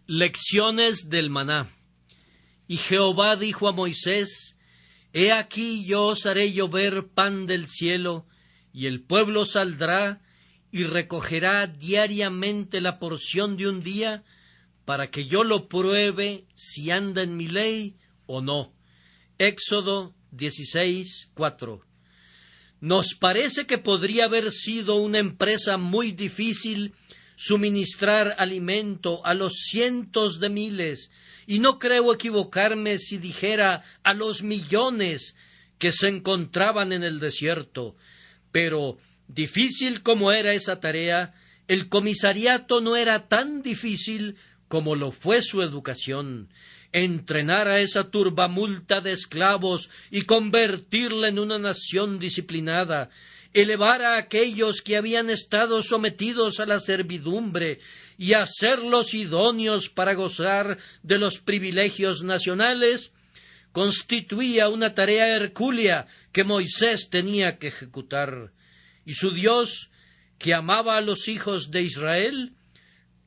Lecciones del maná. Y Jehová dijo a Moisés: He aquí yo os haré llover pan del cielo, y el pueblo saldrá y recogerá diariamente la porción de un día, para que yo lo pruebe si anda en mi ley o no. Éxodo 16:4. Nos parece que podría haber sido una empresa muy difícil suministrar alimento a los cientos de miles, y no creo equivocarme si dijera a los millones que se encontraban en el desierto. Pero, difícil como era esa tarea, el comisariato no era tan difícil como lo fue su educación. Entrenar a esa turbamulta de esclavos y convertirla en una nación disciplinada, elevar a aquellos que habían estado sometidos a la servidumbre y hacerlos idóneos para gozar de los privilegios nacionales, constituía una tarea hercúlea que Moisés tenía que ejecutar. Y su Dios, que amaba a los hijos de Israel,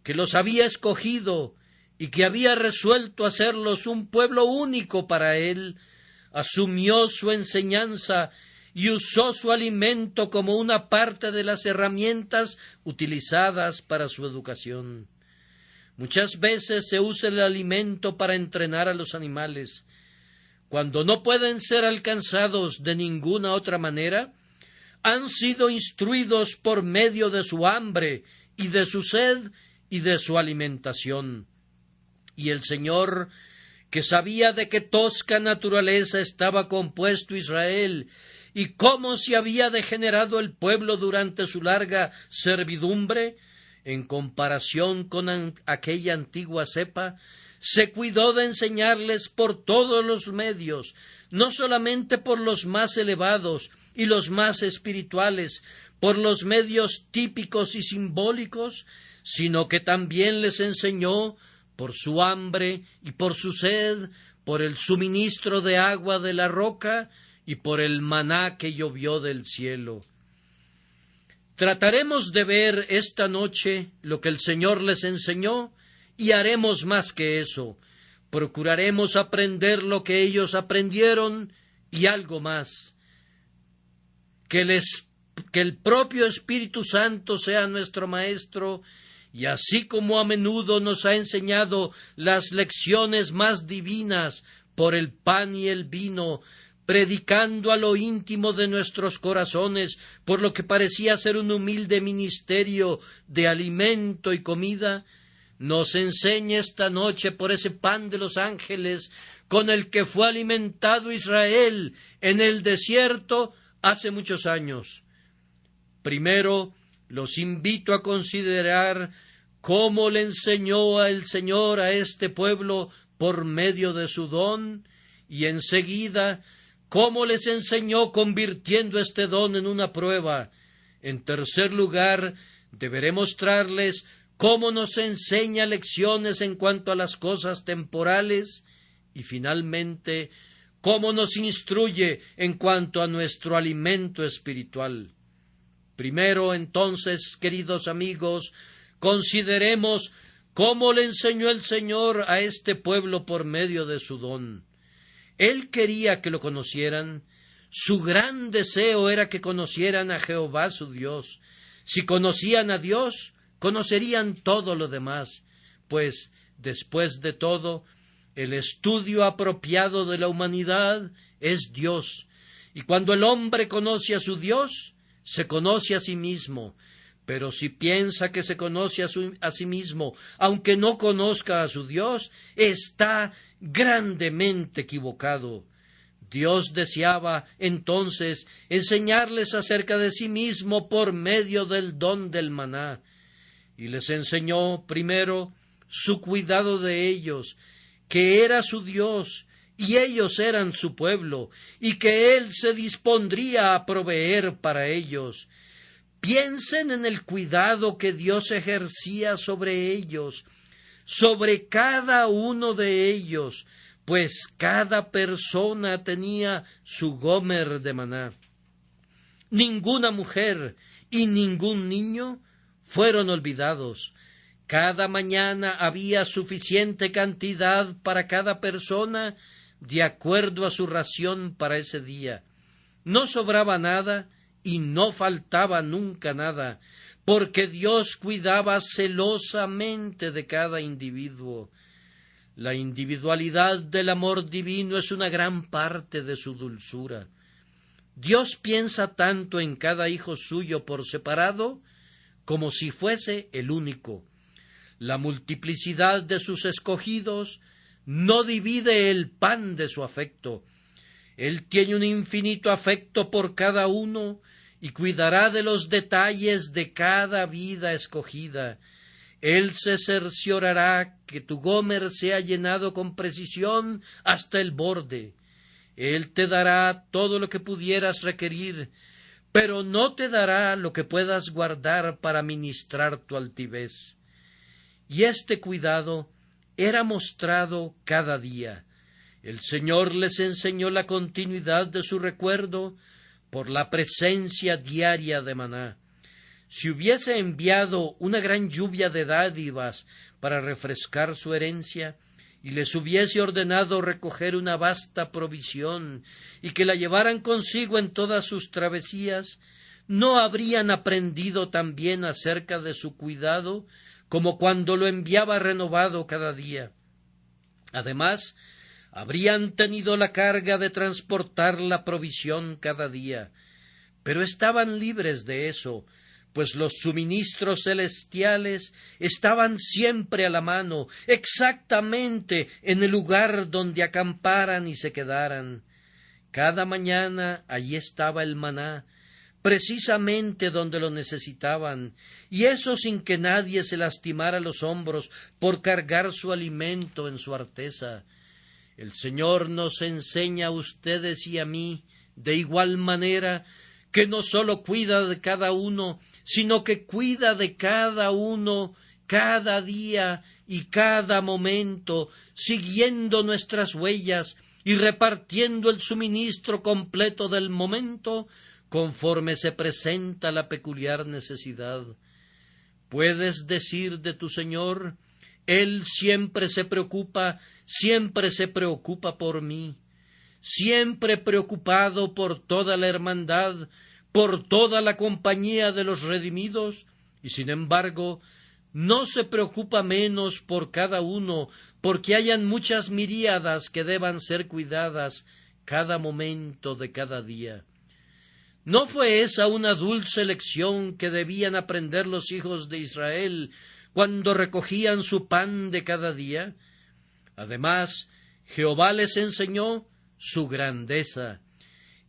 que los había escogido y que había resuelto hacerlos un pueblo único para él, asumió su enseñanza y usó su alimento como una parte de las herramientas utilizadas para su educación. Muchas veces se usa el alimento para entrenar a los animales. Cuando no pueden ser alcanzados de ninguna otra manera, han sido instruidos por medio de su hambre y de su sed y de su alimentación. Y el Señor, que sabía de qué tosca naturaleza estaba compuesto Israel, y cómo se había degenerado el pueblo durante su larga servidumbre, en comparación con aquella antigua cepa, se cuidó de enseñarles por todos los medios, no solamente por los más elevados y los más espirituales, por los medios típicos y simbólicos, sino que también les enseñó por su hambre y por su sed, por el suministro de agua de la roca y por el maná que llovió del cielo. Trataremos de ver esta noche lo que el Señor les enseñó, y haremos más que eso. Procuraremos aprender lo que ellos aprendieron y algo más. Que el propio Espíritu Santo sea nuestro Maestro, y así como a menudo nos ha enseñado las lecciones más divinas por el pan y el vino, predicando a lo íntimo de nuestros corazones por lo que parecía ser un humilde ministerio de alimento y comida, nos enseña esta noche por ese pan de los ángeles con el que fue alimentado Israel en el desierto hace muchos años. Primero, los invito a considerar cómo le enseñó el Señor a este pueblo por medio de su don, y enseguida cómo les enseñó convirtiendo este don en una prueba. En tercer lugar, deberé mostrarles cómo nos enseña lecciones en cuanto a las cosas temporales, y finalmente cómo nos instruye en cuanto a nuestro alimento espiritual. Primero, entonces, queridos amigos, consideremos cómo le enseñó el Señor a este pueblo por medio de su don. Él quería que lo conocieran. Su gran deseo era que conocieran a Jehová su Dios. Si conocían a Dios, conocerían todo lo demás, pues, después de todo, el estudio apropiado de la humanidad es Dios, y cuando el hombre conoce a su Dios, se conoce a sí mismo. Pero si piensa que se conoce a sí mismo, aunque no conozca a su Dios, está grandemente equivocado. Dios deseaba entonces enseñarles acerca de sí mismo por medio del don del maná, y les enseñó primero su cuidado de ellos, que era su Dios y ellos eran su pueblo, y que Él se dispondría a proveer para ellos. Piensen en el cuidado que Dios ejercía sobre ellos, sobre cada uno de ellos, pues cada persona tenía su gomer de maná. Ninguna mujer y ningún niño fueron olvidados. Cada mañana había suficiente cantidad para cada persona de acuerdo a su ración para ese día. No sobraba nada y no faltaba nunca nada, porque Dios cuidaba celosamente de cada individuo. La individualidad del amor divino es una gran parte de su dulzura. Dios piensa tanto en cada hijo suyo por separado como si fuese el único. La multiplicidad de sus escogidos no divide el pan de su afecto. Él tiene un infinito afecto por cada uno y cuidará de los detalles de cada vida escogida. Él se cerciorará que tu gómer sea llenado con precisión hasta el borde. Él te dará todo lo que pudieras requerir, pero no te dará lo que puedas guardar para ministrar tu altivez. Y este cuidado era mostrado cada día. El Señor les enseñó la continuidad de su recuerdo por la presencia diaria de maná. Si hubiese enviado una gran lluvia de dádivas para refrescar su herencia, y les hubiese ordenado recoger una vasta provisión y que la llevaran consigo en todas sus travesías, ¿no habrían aprendido también acerca de su cuidado como cuando lo enviaba renovado cada día? Además, habrían tenido la carga de transportar la provisión cada día, pero estaban libres de eso, pues los suministros celestiales estaban siempre a la mano, exactamente en el lugar donde acamparan y se quedaran. Cada mañana allí estaba el maná, precisamente donde lo necesitaban, y eso sin que nadie se lastimara los hombros por cargar su alimento en su arteza. El Señor nos enseña a ustedes y a mí, de igual manera, que no sólo cuida de cada uno, sino que cuida de cada uno, cada día y cada momento, siguiendo nuestras huellas y repartiendo el suministro completo del momento, conforme se presenta la peculiar necesidad. Puedes decir de tu Señor: Él siempre se preocupa por mí. Siempre preocupado por toda la hermandad, por toda la compañía de los redimidos, y sin embargo no se preocupa menos por cada uno, porque hayan muchas miríadas que deban ser cuidadas cada momento de cada día. ¿No fue esa una dulce lección que debían aprender los hijos de Israel cuando recogían su pan de cada día? Además, Jehová les enseñó su grandeza.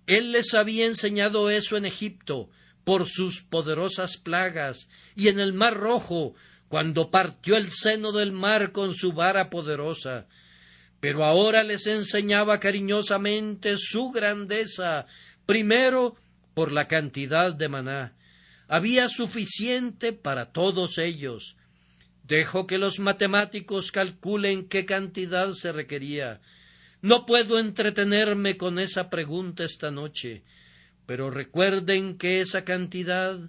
Él les había enseñado eso en Egipto por sus poderosas plagas, y en el Mar Rojo, cuando partió el seno del mar con su vara poderosa. Pero ahora les enseñaba cariñosamente su grandeza, primero por la cantidad de maná. Había suficiente para todos ellos. Dejó que los matemáticos calculen qué cantidad se requería. No puedo entretenerme con esa pregunta esta noche, pero recuerden que esa cantidad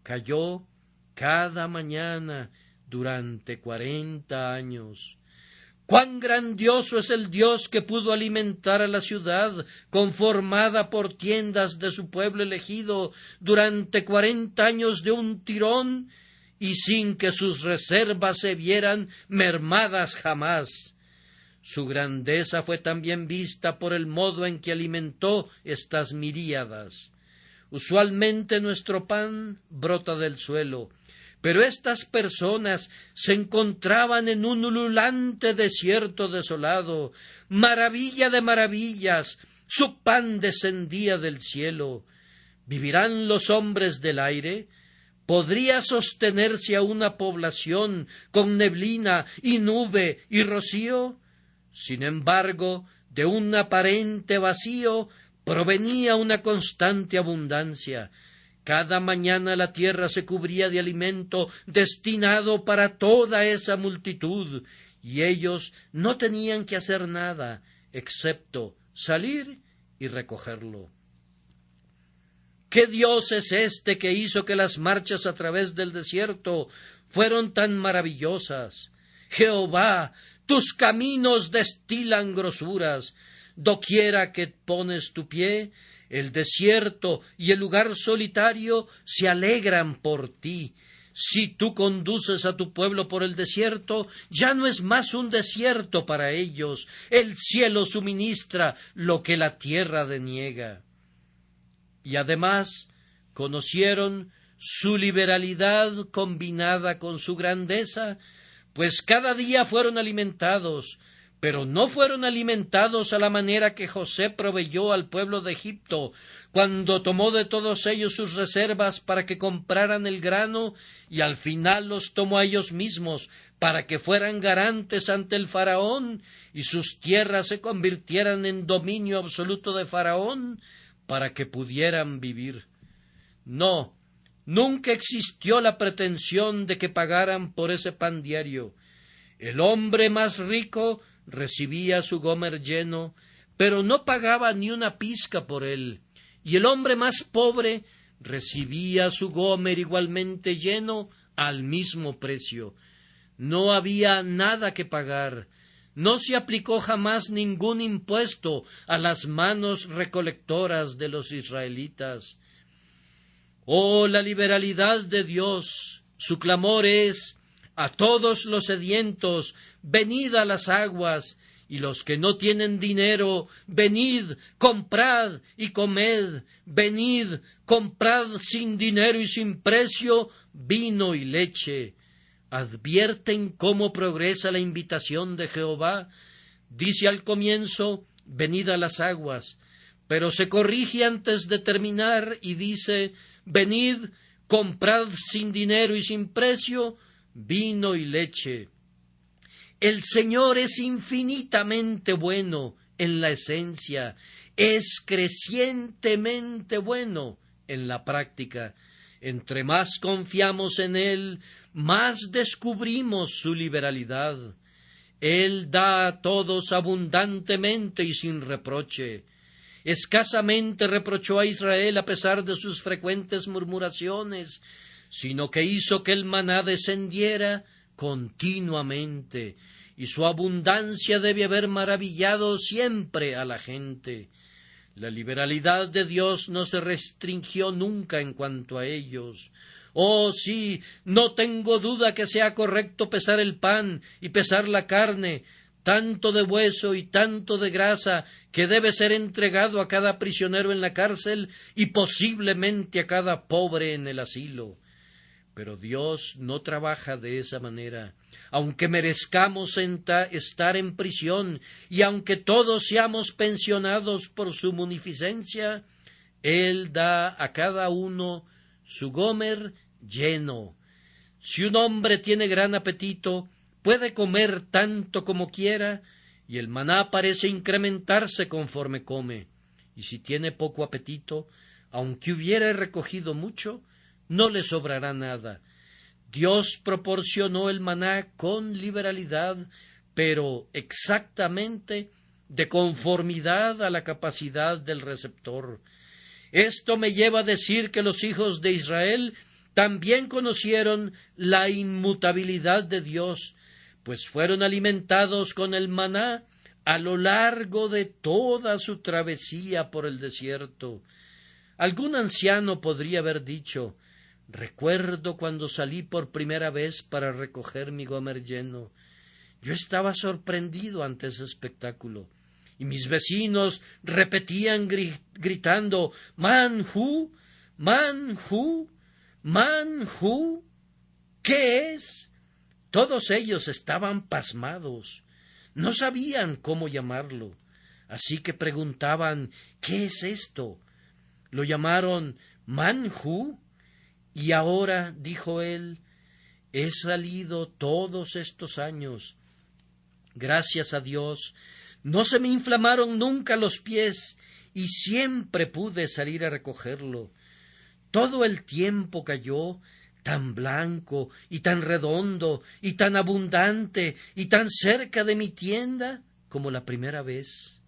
cayó cada mañana durante 40 años. ¡Cuán grandioso es el Dios que pudo alimentar a la ciudad, conformada por tiendas de su pueblo elegido, durante 40 años de un tirón, y sin que sus reservas se vieran mermadas jamás! Su grandeza fue también vista por el modo en que alimentó estas miríadas. Usualmente nuestro pan brota del suelo, pero estas personas se encontraban en un ululante desierto desolado. Maravilla de maravillas, su pan descendía del cielo. ¿Vivirán los hombres del aire? ¿Podría sostenerse a una población con neblina y nube y rocío? Sin embargo, de un aparente vacío provenía una constante abundancia. Cada mañana la tierra se cubría de alimento destinado para toda esa multitud, y ellos no tenían que hacer nada excepto salir y recogerlo. ¿Qué Dios es este que hizo que las marchas a través del desierto fueron tan maravillosas. Jehová, tus caminos destilan grosuras. Doquiera que pones tu pie, el desierto y el lugar solitario se alegran por ti. Si tú conduces a tu pueblo por el desierto, ya no es más un desierto para ellos. El cielo suministra lo que la tierra deniega. Y además conocieron su liberalidad combinada con su grandeza, pues cada día fueron alimentados, pero no fueron alimentados a la manera que José proveyó al pueblo de Egipto, cuando tomó de todos ellos sus reservas para que compraran el grano, y al final los tomó a ellos mismos para que fueran garantes ante el faraón, y sus tierras se convirtieran en dominio absoluto de Faraón, para que pudieran vivir. No, nunca existió la pretensión de que pagaran por ese pan diario. El hombre más rico recibía su gomer lleno, pero no pagaba ni una pizca por él, y el hombre más pobre recibía su gomer igualmente lleno al mismo precio. No había nada que pagar. No se aplicó jamás ningún impuesto a las manos recolectoras de los israelitas. Oh, la liberalidad de Dios. Su clamor es: a todos los sedientos, venid a las aguas, y los que no tienen dinero, venid, comprad y comed, venid, comprad sin dinero y sin precio vino y leche. ¿Advierten cómo progresa la invitación de Jehová? Dice al comienzo: venid a las aguas, pero se corrige antes de terminar y dice: venid, comprad sin dinero y sin precio vino y leche. El Señor es infinitamente bueno en la esencia, es crecientemente bueno en la práctica. Entre más confiamos en Él, más descubrimos su liberalidad. Él da a todos abundantemente y sin reproche. Escasamente reprochó a Israel a pesar de sus frecuentes murmuraciones, sino que hizo que el maná descendiera continuamente, y su abundancia debe haber maravillado siempre a la gente. La liberalidad de Dios no se restringió nunca en cuanto a ellos. Oh, sí, no tengo duda que sea correcto pesar el pan y pesar la carne, tanto de hueso y tanto de grasa, que debe ser entregado a cada prisionero en la cárcel y posiblemente a cada pobre en el asilo. Pero Dios no trabaja de esa manera. Aunque merezcamos estar en prisión y aunque todos seamos pensionados por su munificencia, Él da a cada uno su gomer lleno. Si un hombre tiene gran apetito, puede comer tanto como quiera, y el maná parece incrementarse conforme come. Y si tiene poco apetito, aunque hubiere recogido mucho, no le sobrará nada. Dios proporcionó el maná con liberalidad, pero exactamente de conformidad a la capacidad del receptor. Esto me lleva a decir que los hijos de Israel también conocieron la inmutabilidad de Dios, pues fueron alimentados con el maná a lo largo de toda su travesía por el desierto. Algún anciano podría haber dicho: recuerdo cuando salí por primera vez para recoger mi gomer lleno. Yo estaba sorprendido ante ese espectáculo, y mis vecinos repetían gritando: «Manjú, manjú, manjú». ¿Qué es? Todos ellos estaban pasmados. No sabían cómo llamarlo. Así que preguntaban: ¿qué es esto? Lo llamaron manjú. Y ahora, dijo él, he salido todos estos años. Gracias a Dios, no se me inflamaron nunca los pies y siempre pude salir a recogerlo. Todo el tiempo cayó tan blanco y tan redondo y tan abundante y tan cerca de mi tienda como la primera vez.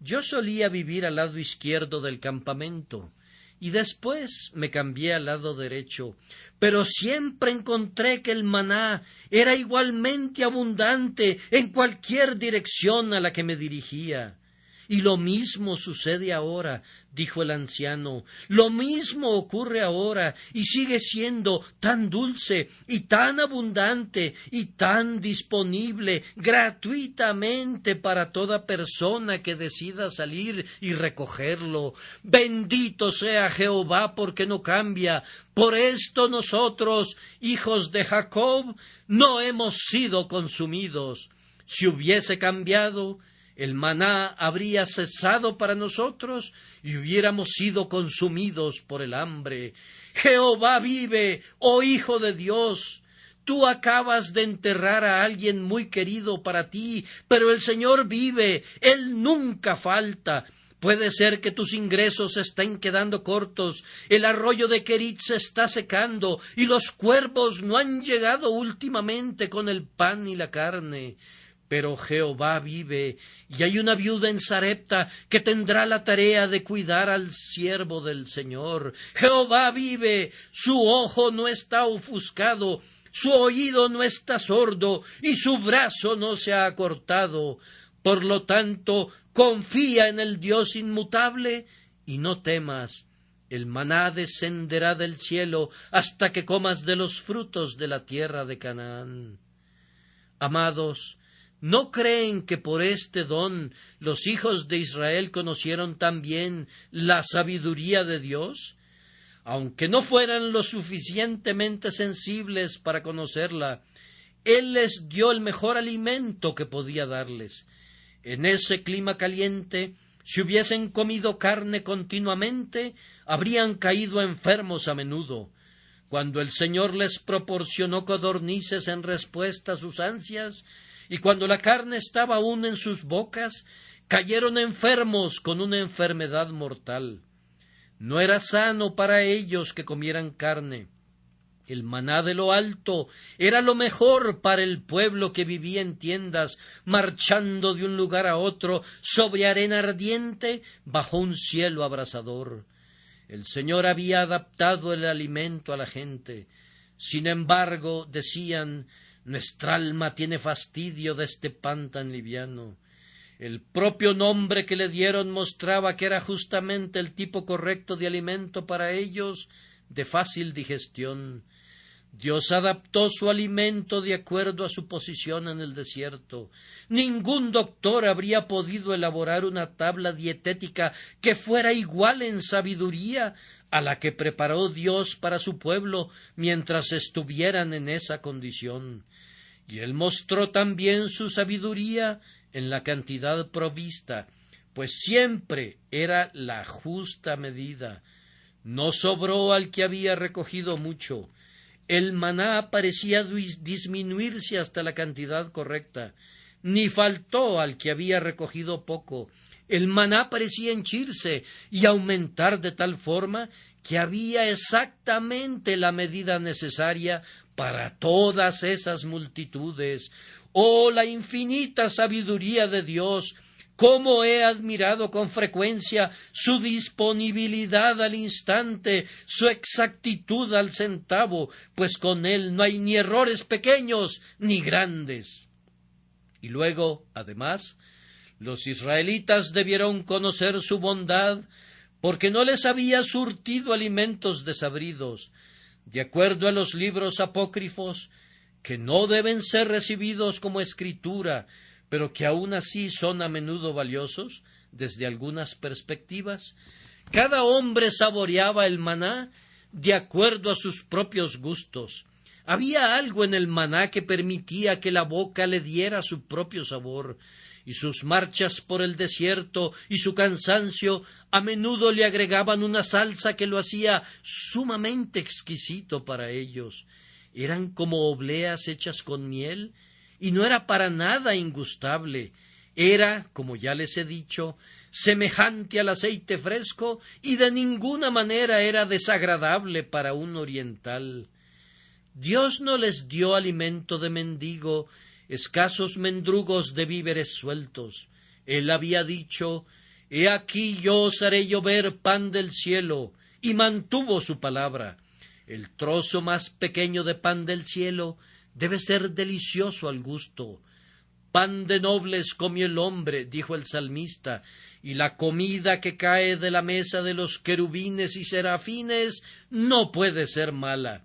Yo solía vivir al lado izquierdo del campamento, y después me cambié al lado derecho, pero siempre encontré que el maná era igualmente abundante en cualquier dirección a la que me dirigía. Y lo mismo sucede ahora, dijo el anciano, lo mismo ocurre ahora y sigue siendo tan dulce y tan abundante y tan disponible gratuitamente para toda persona que decida salir y recogerlo. Bendito sea Jehová porque no cambia. Por esto nosotros, hijos de Jacob, no hemos sido consumidos. Si hubiese cambiado, el maná habría cesado para nosotros y hubiéramos sido consumidos por el hambre. Jehová vive, oh Hijo de Dios. Tú acabas de enterrar a alguien muy querido para ti, pero el Señor vive, Él nunca falta. Puede ser que tus ingresos estén quedando cortos, el arroyo de Querit se está secando y los cuervos no han llegado últimamente con el pan y la carne. Pero Jehová vive, y hay una viuda en Sarepta que tendrá la tarea de cuidar al siervo del Señor. Jehová vive, su ojo no está ofuscado, su oído no está sordo, y su brazo no se ha acortado. Por lo tanto, confía en el Dios inmutable, y no temas. El maná descenderá del cielo hasta que comas de los frutos de la tierra de Canaán. Amados, ¿no creen que por este don los hijos de Israel conocieron también la sabiduría de Dios? Aunque no fueran lo suficientemente sensibles para conocerla, Él les dio el mejor alimento que podía darles. En ese clima caliente, si hubiesen comido carne continuamente, habrían caído enfermos a menudo. Cuando el Señor les proporcionó codornices en respuesta a sus ansias, y cuando la carne estaba aún en sus bocas, cayeron enfermos con una enfermedad mortal. No era sano para ellos que comieran carne. El maná de lo alto era lo mejor para el pueblo que vivía en tiendas, marchando de un lugar a otro sobre arena ardiente bajo un cielo abrasador. El Señor había adaptado el alimento a la gente. Sin embargo, decían, nuestra alma tiene fastidio de este pan tan liviano. El propio nombre que le dieron mostraba que era justamente el tipo correcto de alimento para ellos, de fácil digestión. Dios adaptó su alimento de acuerdo a su posición en el desierto. Ningún doctor habría podido elaborar una tabla dietética que fuera igual en sabiduría a la que preparó Dios para su pueblo mientras estuvieran en esa condición. Y Él mostró también su sabiduría en la cantidad provista, pues siempre era la justa medida. No sobró al que había recogido mucho. El maná parecía disminuirse hasta la cantidad correcta, ni faltó al que había recogido poco. El maná parecía henchirse y aumentar de tal forma que había exactamente la medida necesaria para todas esas multitudes. ¡Oh, la infinita sabiduría de Dios! Cómo he admirado con frecuencia su disponibilidad al instante, su exactitud al centavo, pues con él no hay ni errores pequeños ni grandes. Y luego, además, los israelitas debieron conocer su bondad, porque no les había surtido alimentos desabridos, de acuerdo a los libros apócrifos, que no deben ser recibidos como escritura, pero que aun así son a menudo valiosos desde algunas perspectivas. Cada hombre saboreaba el maná de acuerdo a sus propios gustos. Había algo en el maná que permitía que la boca le diera su propio sabor, y sus marchas por el desierto y su cansancio a menudo le agregaban una salsa que lo hacía sumamente exquisito para ellos. Eran como obleas hechas con miel, y no era para nada ingustable. Era, como ya les he dicho, semejante al aceite fresco y de ninguna manera era desagradable para un oriental. Dios no les dio alimento de mendigo, escasos mendrugos de víveres sueltos. Él había dicho, «He aquí yo os haré llover pan del cielo, y mantuvo su palabra. El trozo más pequeño de pan del cielo debe ser delicioso al gusto. Pan de nobles comió el hombre, dijo el salmista, y la comida que cae de la mesa de los querubines y serafines no puede ser mala.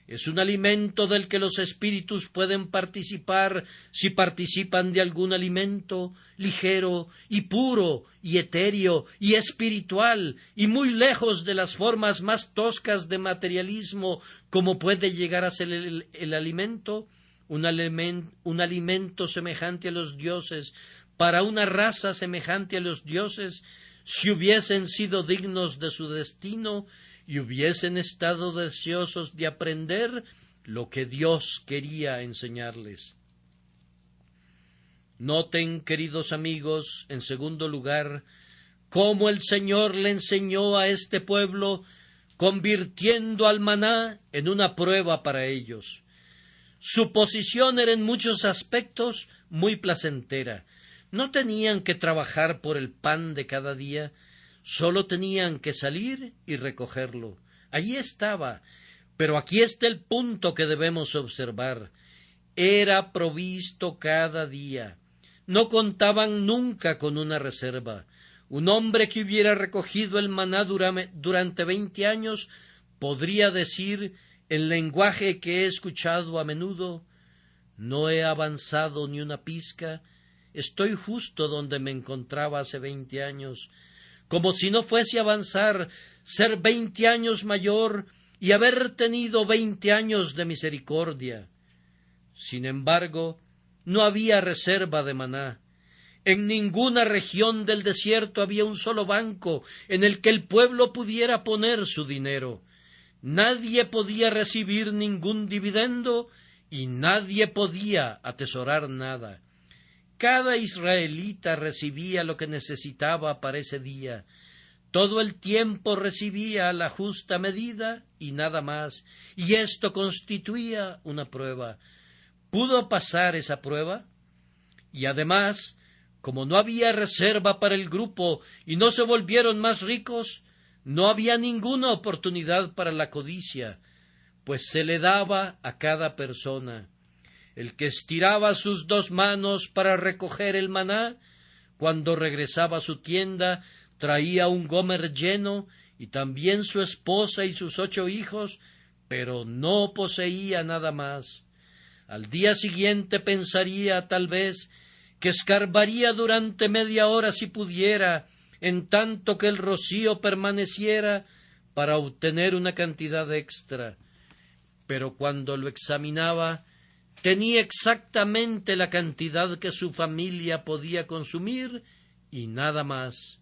Es un alimento del que los espíritus pueden participar si participan de algún alimento ligero y puro y etéreo y espiritual y muy lejos de las formas más toscas de materialismo como puede llegar a ser el alimento. Un alimento semejante a los dioses para una raza semejante a los dioses, si hubiesen sido dignos de su destino y hubiesen estado deseosos de aprender lo que Dios quería enseñarles. Noten, queridos amigos, en segundo lugar, cómo el Señor le enseñó a este pueblo, convirtiendo al maná en una prueba para ellos. Su posición era en muchos aspectos muy placentera. No tenían que trabajar por el pan de cada día, sólo tenían que salir y recogerlo. Allí estaba, pero aquí está el punto que debemos observar. Era provisto cada día. No contaban nunca con una reserva. Un hombre que hubiera recogido el maná durante 20 años podría decir, en lenguaje que he escuchado a menudo, no he avanzado ni una pizca, estoy justo donde me encontraba hace 20 años, como si no fuese avanzar, ser 20 años mayor y haber tenido 20 años de misericordia. Sin embargo, no había reserva de maná. En ninguna región del desierto había un solo banco en el que el pueblo pudiera poner su dinero. Nadie podía recibir ningún dividendo y nadie podía atesorar nada. Cada israelita recibía lo que necesitaba para ese día. Todo el tiempo recibía la justa medida y nada más, y esto constituía una prueba. ¿Pudo pasar esa prueba? Y además, como no había reserva para el grupo y no se volvieron más ricos, no había ninguna oportunidad para la codicia, pues se le daba a cada persona. El que estiraba sus 2 manos para recoger el maná, cuando regresaba a su tienda, traía un gomer lleno, y también su esposa y sus 8 hijos, pero no poseía nada más. Al día siguiente pensaría, tal vez, que escarbaría durante media hora si pudiera, en tanto que el rocío permaneciera, para obtener una cantidad extra. Pero cuando lo examinaba, tenía exactamente la cantidad que su familia podía consumir y nada más.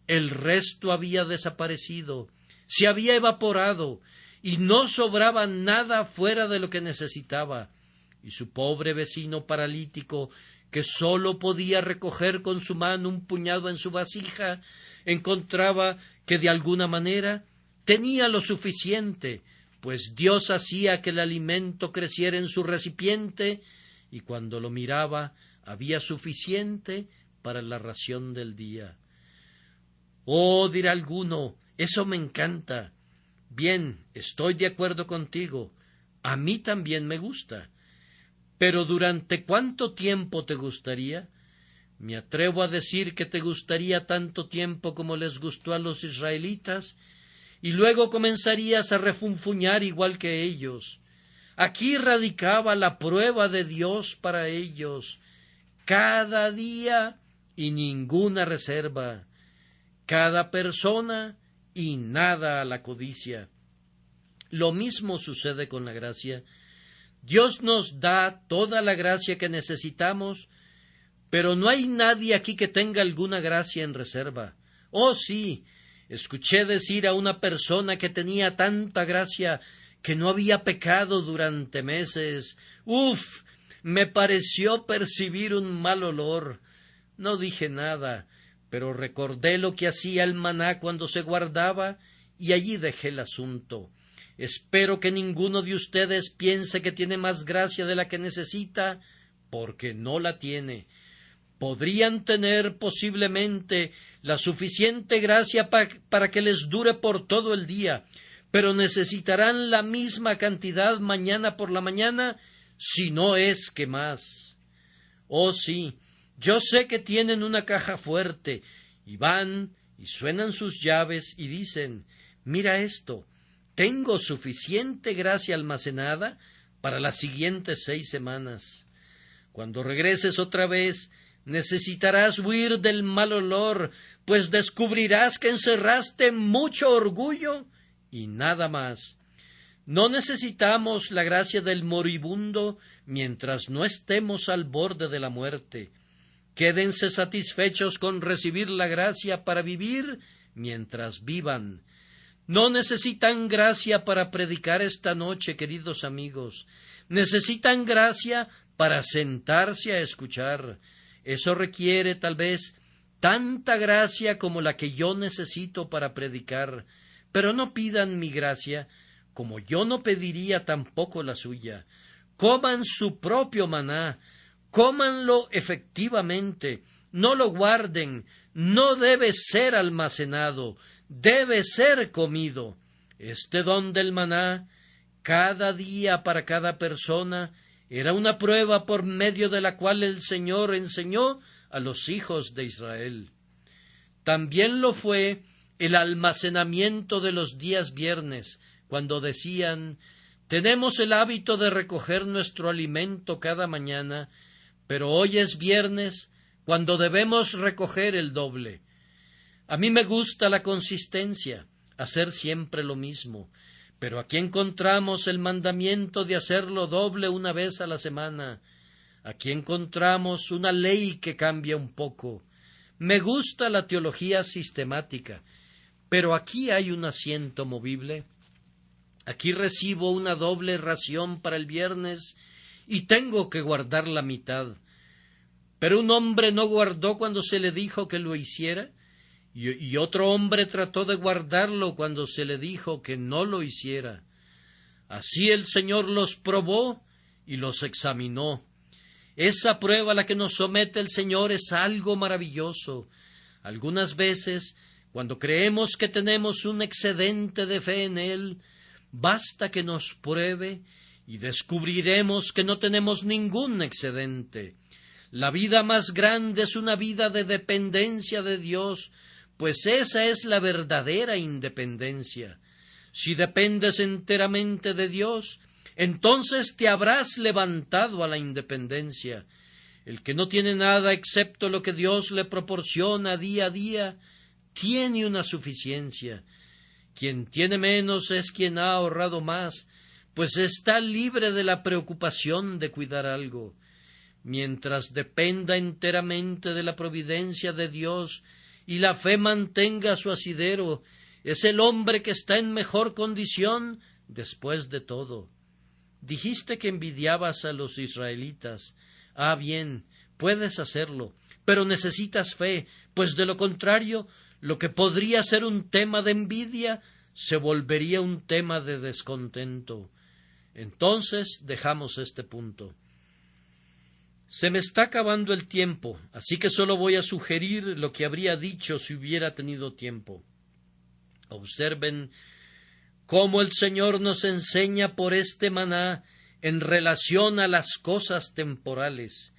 El resto había desaparecido, se había evaporado, y no sobraba nada fuera de lo que necesitaba. Y su pobre vecino paralítico, que sólo podía recoger con su mano un puñado en su vasija, encontraba que de alguna manera tenía lo suficiente, pues Dios hacía que el alimento creciera en su recipiente, y cuando lo miraba había suficiente para la ración del día. Oh, dirá alguno, eso me encanta. Bien, estoy de acuerdo contigo. A mí también me gusta. Pero ¿durante cuánto tiempo te gustaría? Me atrevo a decir que te gustaría tanto tiempo como les gustó a los israelitas, y luego comenzarías a refunfuñar igual que ellos. Aquí radicaba la prueba de Dios para ellos. Cada día y ninguna reserva. Cada persona y nada a la codicia. Lo mismo sucede con la gracia. Dios nos da toda la gracia que necesitamos, pero no hay nadie aquí que tenga alguna gracia en reserva. Oh, sí, escuché decir a una persona que tenía tanta gracia que no había pecado durante meses. ¡Uf! Me pareció percibir un mal olor. No dije nada, pero recordé lo que hacía el maná cuando se guardaba y allí dejé el asunto. Espero que ninguno de ustedes piense que tiene más gracia de la que necesita, porque no la tiene. podrían tener posiblemente la suficiente gracia para que les dure por todo el día, pero necesitarán la misma cantidad mañana por la mañana, si no es que más. Oh sí, yo sé que tienen una caja fuerte, y van y suenan sus llaves y dicen, mira esto, tengo suficiente gracia almacenada para las siguientes 6 semanas. Cuando regreses otra vez, necesitarás huir del mal olor, pues descubrirás que encerraste mucho orgullo y nada más. No necesitamos la gracia del moribundo mientras no estemos al borde de la muerte. Quédense satisfechos con recibir la gracia para vivir mientras vivan. No necesitan gracia para predicar esta noche, queridos amigos. Necesitan gracia para sentarse a escuchar. Eso requiere, tal vez, tanta gracia como la que yo necesito para predicar. Pero no pidan mi gracia, como yo no pediría tampoco la suya. Coman su propio maná, cómanlo efectivamente, no lo guarden, no debe ser almacenado, debe ser comido. Este don del maná, cada día para cada persona, era una prueba por medio de la cual el Señor enseñó a los hijos de Israel. También lo fue el almacenamiento de los días viernes, cuando decían, tenemos el hábito de recoger nuestro alimento cada mañana, pero hoy es viernes, cuando debemos recoger el doble. A mí me gusta la consistencia, hacer siempre lo mismo, pero aquí encontramos el mandamiento de hacerlo doble una vez a la semana. Aquí encontramos una ley que cambia un poco. Me gusta la teología sistemática, pero aquí hay un asiento movible. Aquí recibo una doble ración para el viernes y tengo que guardar la mitad. Pero un hombre no guardó cuando se le dijo que lo hiciera, y otro hombre trató de guardarlo cuando se le dijo que no lo hiciera. Así el Señor los probó y los examinó. Esa prueba a la que nos somete el Señor es algo maravilloso. Algunas veces, cuando creemos que tenemos un excedente de fe en Él, basta que nos pruebe y descubriremos que no tenemos ningún excedente. La vida más grande es una vida de dependencia de Dios, pues esa es la verdadera independencia. Si dependes enteramente de Dios, entonces te habrás levantado a la independencia. El que no tiene nada excepto lo que Dios le proporciona día a día, tiene una suficiencia. Quien tiene menos es quien ha ahorrado más, pues está libre de la preocupación de cuidar algo. Mientras dependa enteramente de la providencia de Dios y la fe mantenga su asidero, es el hombre que está en mejor condición después de todo. Dijiste que envidiabas a los israelitas. Ah, bien, puedes hacerlo, pero necesitas fe, pues de lo contrario, lo que podría ser un tema de envidia se volvería un tema de descontento. Entonces dejamos este punto. Se me está acabando el tiempo, así que solo voy a sugerir lo que habría dicho si hubiera tenido tiempo. Observen cómo el Señor nos enseña por este maná en relación a las cosas temporales.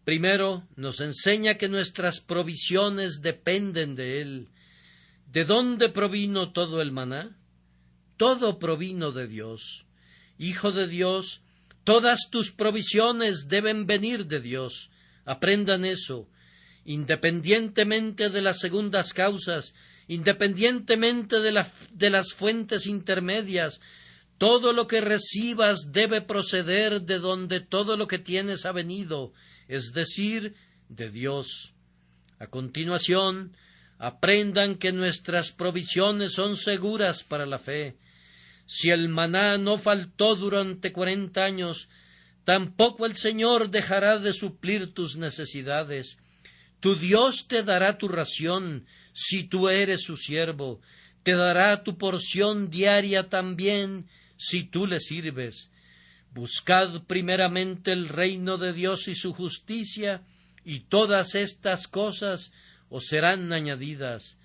Primero, nos enseña que nuestras provisiones dependen de Él. ¿De dónde provino todo el maná? Todo provino de Dios. Hijo de Dios, todas tus provisiones deben venir de Dios. Aprendan eso. Independientemente de las segundas causas, independientemente de las fuentes intermedias, todo lo que recibas debe proceder de donde todo lo que tienes ha venido, es decir, de Dios. A continuación, aprendan que nuestras provisiones son seguras para la fe. Si el maná no faltó durante 40 años, tampoco el Señor dejará de suplir tus necesidades. Tu Dios te dará tu ración, si tú eres su siervo, te dará tu porción diaria también, si tú le sirves. Buscad primeramente el reino de Dios y su justicia, y todas estas cosas os serán añadidas.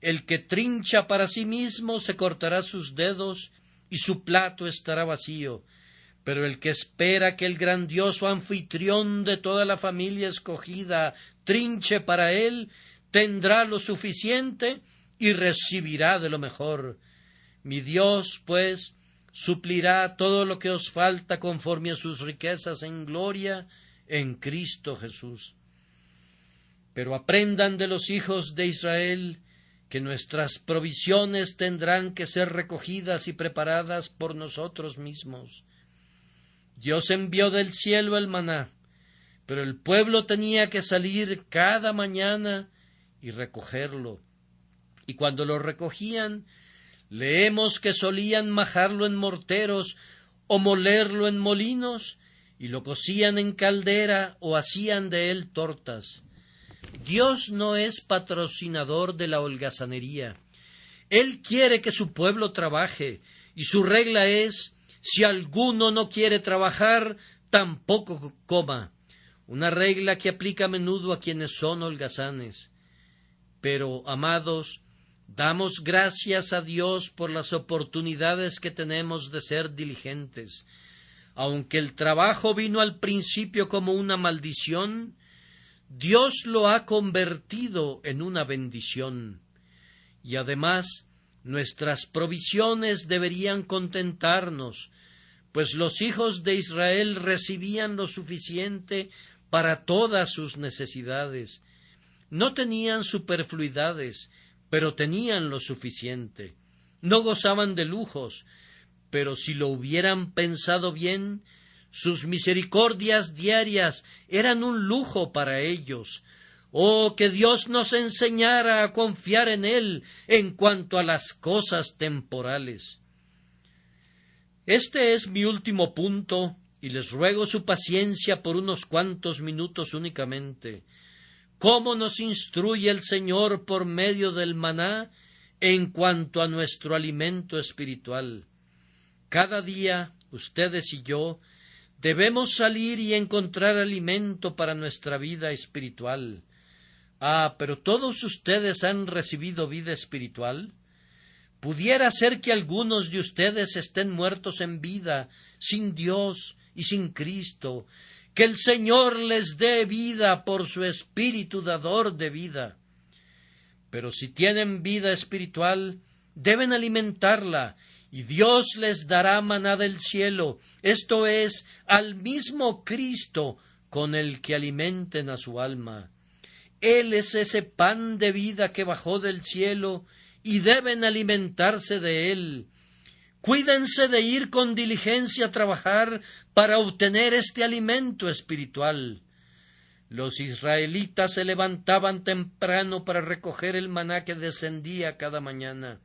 El que trincha para sí mismo se cortará sus dedos, y su plato estará vacío. Pero el que espera que el grandioso anfitrión de toda la familia escogida trinche para él, tendrá lo suficiente y recibirá de lo mejor. Mi Dios, pues, suplirá todo lo que os falta conforme a sus riquezas en gloria en Cristo Jesús. Pero aprendan de los hijos de Israel que nuestras provisiones tendrán que ser recogidas y preparadas por nosotros mismos. Dios envió del cielo el maná, pero el pueblo tenía que salir cada mañana y recogerlo. Y cuando lo recogían, leemos que solían majarlo en morteros o molerlo en molinos, y lo cocían en caldera o hacían de él tortas. Dios no es patrocinador de la holgazanería. Él quiere que su pueblo trabaje, y su regla es: si alguno no quiere trabajar, tampoco coma. Una regla que aplica a menudo a quienes son holgazanes. Pero, amados, damos gracias a Dios por las oportunidades que tenemos de ser diligentes. Aunque el trabajo vino al principio como una maldición, Dios lo ha convertido en una bendición. Y además, nuestras provisiones deberían contentarnos, pues los hijos de Israel recibían lo suficiente para todas sus necesidades. No tenían superfluidades, pero tenían lo suficiente. No gozaban de lujos, pero si lo hubieran pensado bien, sus misericordias diarias eran un lujo para ellos. Oh, que Dios nos enseñara a confiar en Él en cuanto a las cosas temporales. Este es mi último punto, y les ruego su paciencia por unos cuantos minutos únicamente. ¿Cómo nos instruye el Señor por medio del maná en cuanto a nuestro alimento espiritual? Cada día, ustedes y yo, debemos salir y encontrar alimento para nuestra vida espiritual. Ah, pero ¿todos ustedes han recibido vida espiritual? Pudiera ser que algunos de ustedes estén muertos en vida, sin Dios y sin Cristo. Que el Señor les dé vida por su Espíritu dador de vida. Pero si tienen vida espiritual, deben alimentarla, y Dios les dará maná del cielo, esto es, al mismo Cristo con el que alimenten a su alma. Él es ese pan de vida que bajó del cielo, y deben alimentarse de él. Cuídense de ir con diligencia a trabajar para obtener este alimento espiritual. Los israelitas se levantaban temprano para recoger el maná que descendía cada mañana.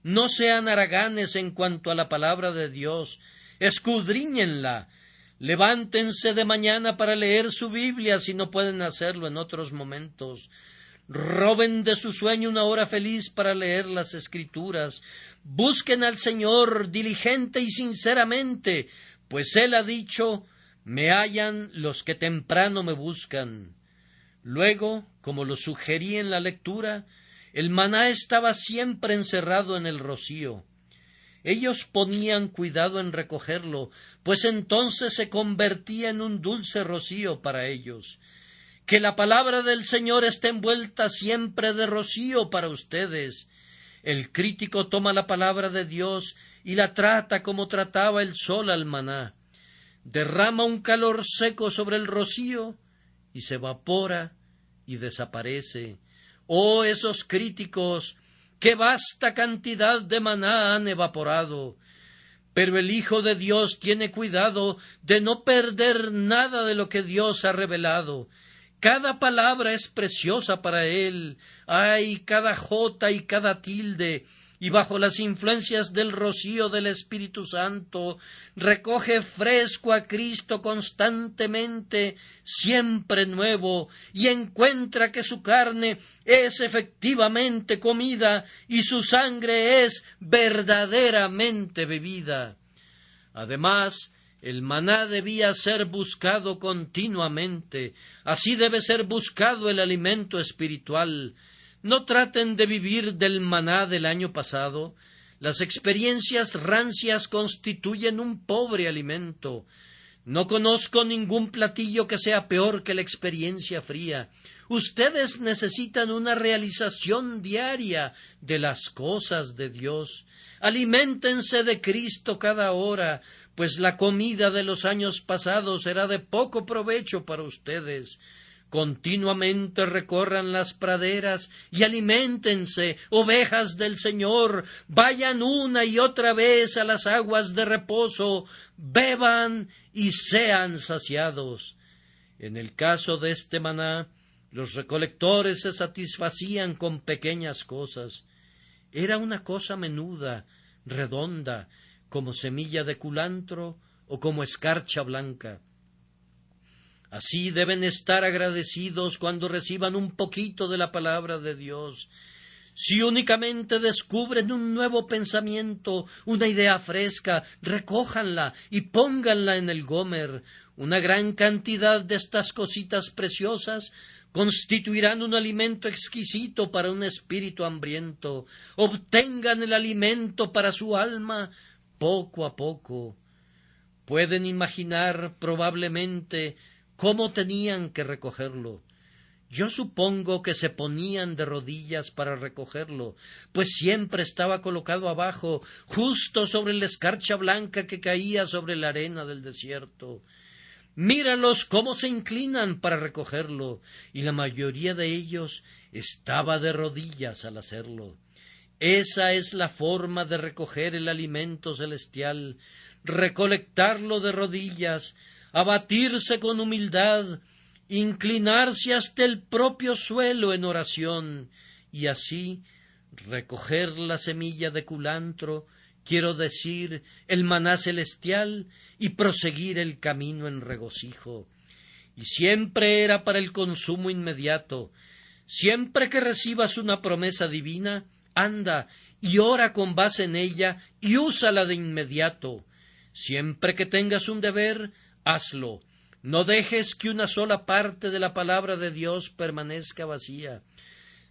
No sean haraganes en cuanto a la palabra de Dios, escudriñenla. Levántense de mañana para leer su Biblia si no pueden hacerlo en otros momentos. Roben de su sueño una hora feliz para leer las Escrituras. Busquen al Señor diligente y sinceramente, pues Él ha dicho: me hallan los que temprano me buscan. Luego, como lo sugerí en la lectura, el maná estaba siempre encerrado en el rocío. Ellos ponían cuidado en recogerlo, pues entonces se convertía en un dulce rocío para ellos. Que la palabra del Señor esté envuelta siempre de rocío para ustedes. El crítico toma la palabra de Dios y la trata como trataba el sol al maná. Derrama un calor seco sobre el rocío y se evapora y desaparece. Oh, esos críticos, qué vasta cantidad de maná han evaporado. Pero el Hijo de Dios tiene cuidado de no perder nada de lo que Dios ha revelado. Cada palabra es preciosa para Él. Ay, cada jota y cada tilde. Y bajo las influencias del rocío del Espíritu Santo, recoge fresco a Cristo constantemente, siempre nuevo, y encuentra que su carne es efectivamente comida y su sangre es verdaderamente bebida. Además, El maná debía ser buscado continuamente. Así debe ser buscado el alimento espiritual. No traten de vivir del maná del año pasado. Las experiencias rancias constituyen un pobre alimento. No conozco ningún platillo que sea peor que la experiencia fría. Ustedes necesitan una realización diaria de las cosas de Dios. Aliméntense de Cristo cada hora, pues la comida de los años pasados será de poco provecho para ustedes. Continuamente recorran las praderas y aliméntense, ovejas del Señor, vayan una y otra vez a las aguas de reposo, beban y sean saciados. En el caso de este maná, los recolectores se satisfacían con pequeñas cosas. Era una cosa menuda, redonda, como semilla de culantro o como escarcha blanca. Así deben estar agradecidos cuando reciban un poquito de la palabra de Dios. Si únicamente descubren un nuevo pensamiento, una idea fresca, recójanla y pónganla en el gómer. Una gran cantidad de estas cositas preciosas constituirán un alimento exquisito para un espíritu hambriento. Obtengan el alimento para su alma poco a poco. Pueden imaginar probablemente cómo tenían que recogerlo. Yo supongo que se ponían de rodillas para recogerlo, pues siempre estaba colocado abajo, justo sobre la escarcha blanca que caía sobre la arena del desierto. Míralos cómo se inclinan para recogerlo, y la mayoría de ellos estaba de rodillas al hacerlo. Esa es la forma de recoger el alimento celestial, recolectarlo de rodillas, abatirse con humildad, inclinarse hasta el propio suelo en oración, y así recoger la semilla de culantro, quiero decir, el maná celestial, y proseguir el camino en regocijo. Y siempre era para el consumo inmediato. Siempre que recibas una promesa divina, anda y ora con base en ella y úsala de inmediato. Siempre que tengas un deber, hazlo. No dejes que una sola parte de la palabra de Dios permanezca vacía.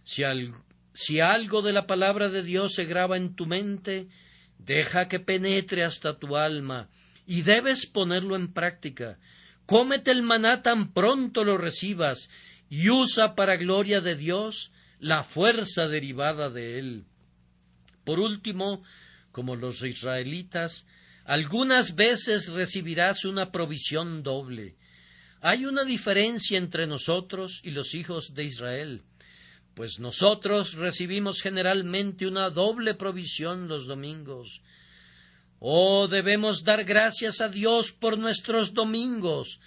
Si algo de la palabra de Dios se graba en tu mente, deja que penetre hasta tu alma, y debes ponerlo en práctica. Cómete el maná tan pronto lo recibas, y usa para gloria de Dios la fuerza derivada de él. Por último, como los israelitas, algunas veces recibirás una provisión doble. Hay una diferencia entre nosotros y los hijos de Israel, pues nosotros recibimos generalmente una doble provisión los domingos. Oh, debemos dar gracias a Dios por nuestros domingos,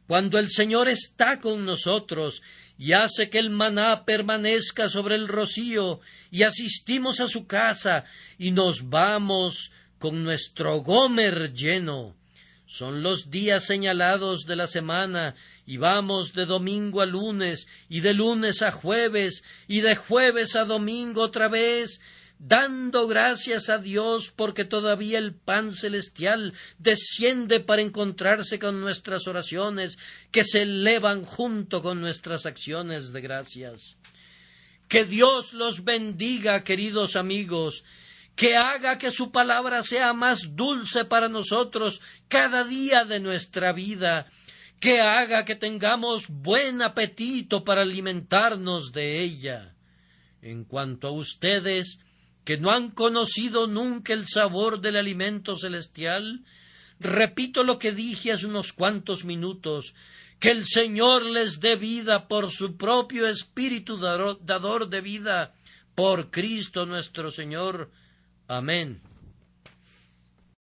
cuando el Señor está con nosotros y hace que el maná permanezca sobre el rocío, y asistimos a su casa y nos vamos con nuestro gómer lleno. Son los días señalados de la semana, y vamos de domingo a lunes, y de lunes a jueves, y de jueves a domingo otra vez, dando gracias a Dios porque todavía el pan celestial desciende para encontrarse con nuestras oraciones, que se elevan junto con nuestras acciones de gracias. Que Dios los bendiga, queridos amigos, que haga que su palabra sea más dulce para nosotros cada día de nuestra vida, que haga que tengamos buen apetito para alimentarnos de ella. En cuanto a ustedes, que no han conocido nunca el sabor del alimento celestial, repito lo que dije hace unos cuantos minutos, que el Señor les dé vida por su propio Espíritu dador de vida, por Cristo nuestro Señor. Amén.